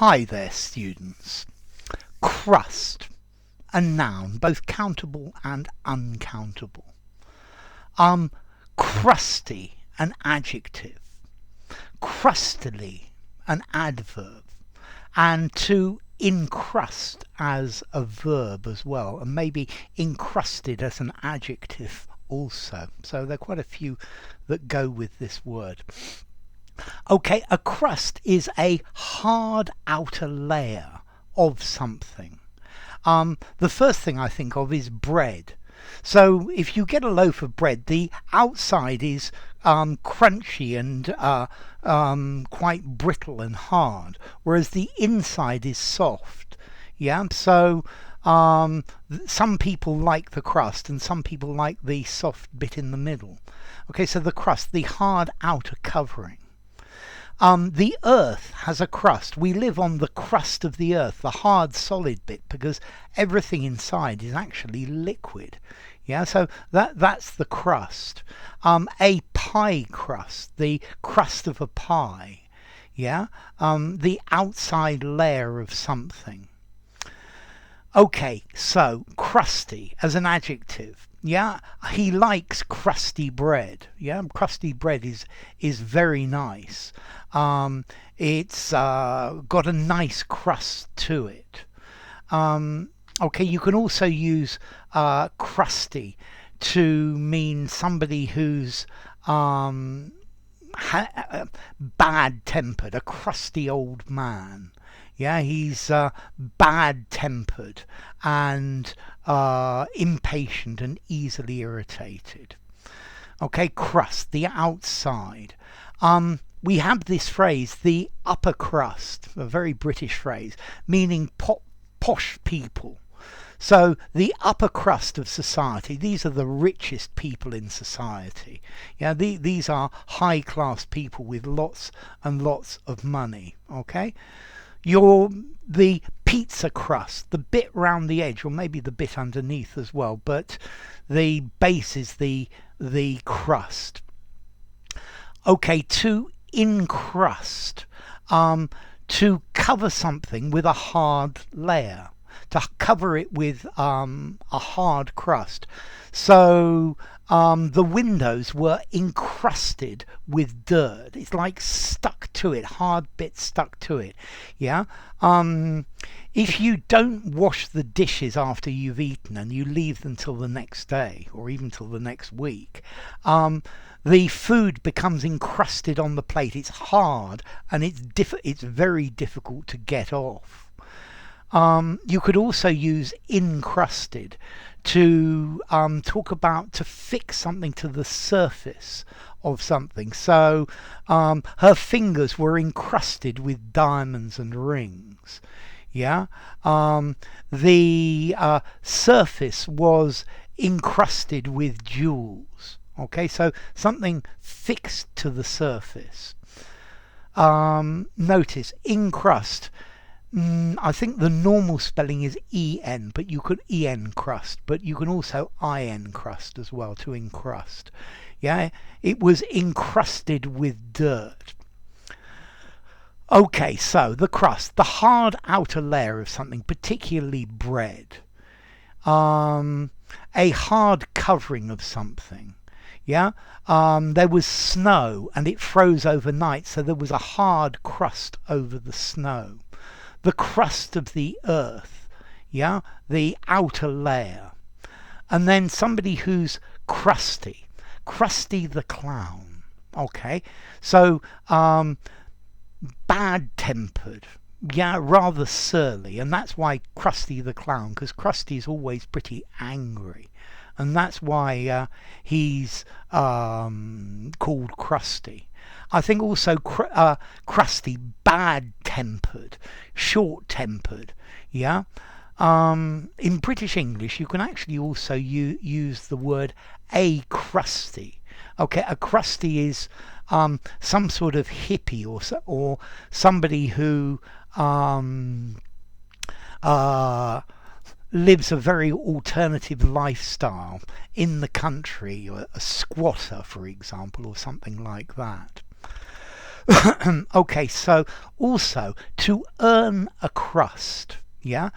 Hi there, students. Crust, a noun, both countable and uncountable. Crusty, an adjective. Crustily, an adverb. And to encrust as a verb as well, and maybe encrusted as an adjective also. So there are quite a few that go with this word. Okay, a crust is a hard outer layer of something. The first thing I think of is bread. So if you get a loaf of bread, the outside is crunchy and quite brittle and hard, whereas the inside is soft. Yeah, so some people like the crust and some people like the soft bit in the middle. Okay, so the crust, the hard outer covering. The earth has a crust. We live on the crust of the earth, the hard solid bit, because everything inside is actually liquid. Yeah, so that's the crust. A pie crust, the crust of a pie. Yeah, the outside layer of something. Okay, so crusty as an adjective. Yeah, he likes crusty bread. Yeah, crusty bread is very nice. It's got a nice crust to it. Okay, you can also use crusty to mean somebody who's bad-tempered, a crusty old man. Yeah, he's bad-tempered and impatient and easily irritated. Okay, crust, the outside. We have this phrase, the upper crust, a very British phrase, meaning posh people. So the upper crust of society, these are the richest people in society. Yeah, these are high-class people with lots and lots of money. Okay. The pizza crust, the bit round the edge, or maybe the bit underneath as well, but the base is the crust. Okay, to encrust, to cover something with a hard layer, to cover it with a hard crust. So the windows were encrusted with dirt. It's like stuck to it, hard bits stuck to it. Yeah. If you don't wash the dishes after you've eaten and you leave them till the next day or even till the next week, the food becomes encrusted on the plate. It's hard and it's very difficult to get off. You could also use encrusted to talk about to fix something to the surface of something. So her fingers were encrusted with diamonds and rings. Yeah, the surface was encrusted with jewels. Okay, so something fixed to the surface. Notice encrust. I think the normal spelling is en, but you could crust, but you can also in crust as well, to encrust. Yeah, it was encrusted with dirt. Okay, so the crust, the hard outer layer of something, particularly bread. A hard covering of something. Yeah, there was snow and it froze overnight, so there was a hard crust over the snow. The crust of the earth, yeah, the outer layer. And then somebody who's crusty, Krusty the Clown. Okay, so bad-tempered, yeah, rather surly, and that's why Krusty the Clown, because Krusty is always pretty angry, and that's why he's called Krusty. I think also crusty, bad-tempered, short-tempered. Yeah. In British English, you can actually also use the word a crusty. Okay, a crusty is some sort of hippie or somebody who lives a very alternative lifestyle in the country, or a squatter, for example, or something like that. Okay, so also to earn a crust, yeah,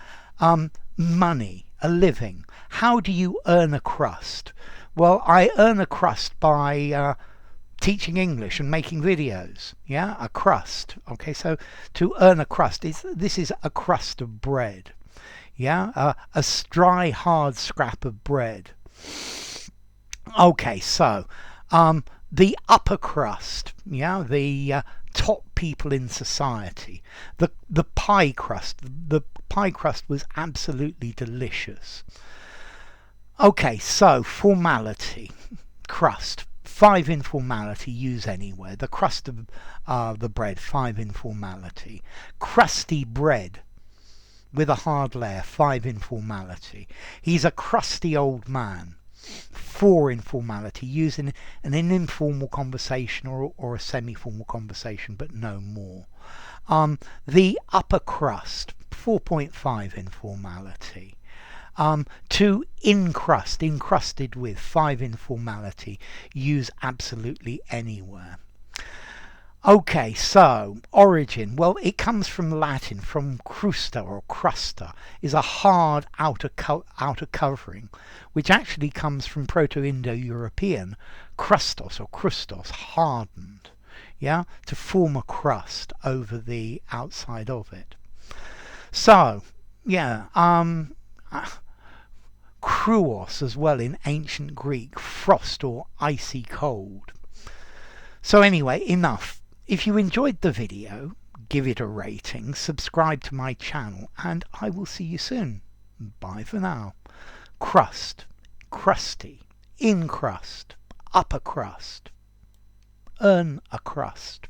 money, a living. How do you earn a crust? Well, I earn a crust by teaching English and making videos. Yeah, a crust. Okay, so to earn a crust, this is a crust of bread. Yeah, a dry, hard scrap of bread. Okay, so the upper crust, yeah, the top people in society, the pie crust. The pie crust was absolutely delicious. Okay, so formality, crust. Five in formality, use anywhere. The crust of the bread, five in formality. Crusty bread with a hard layer, five in formality. He's a crusty old man. Four in formality, used in an informal conversation or a semi-formal conversation, but no more. The upper crust, 4.5 in formality. To encrusted with, five in formality, use absolutely anywhere. Okay, so origin. Well, it comes from Latin, from crusta or crusta, is a hard outer covering, which actually comes from Proto-Indo-European crustos or crustos, hardened, yeah, to form a crust over the outside of it. So, yeah, kruos as well in ancient Greek, frost or icy cold. So anyway, enough. If you enjoyed the video, give it a rating, subscribe to my channel, and I will see you soon. Bye for now. Crust, crusty, encrust, upper crust. Earn a crust.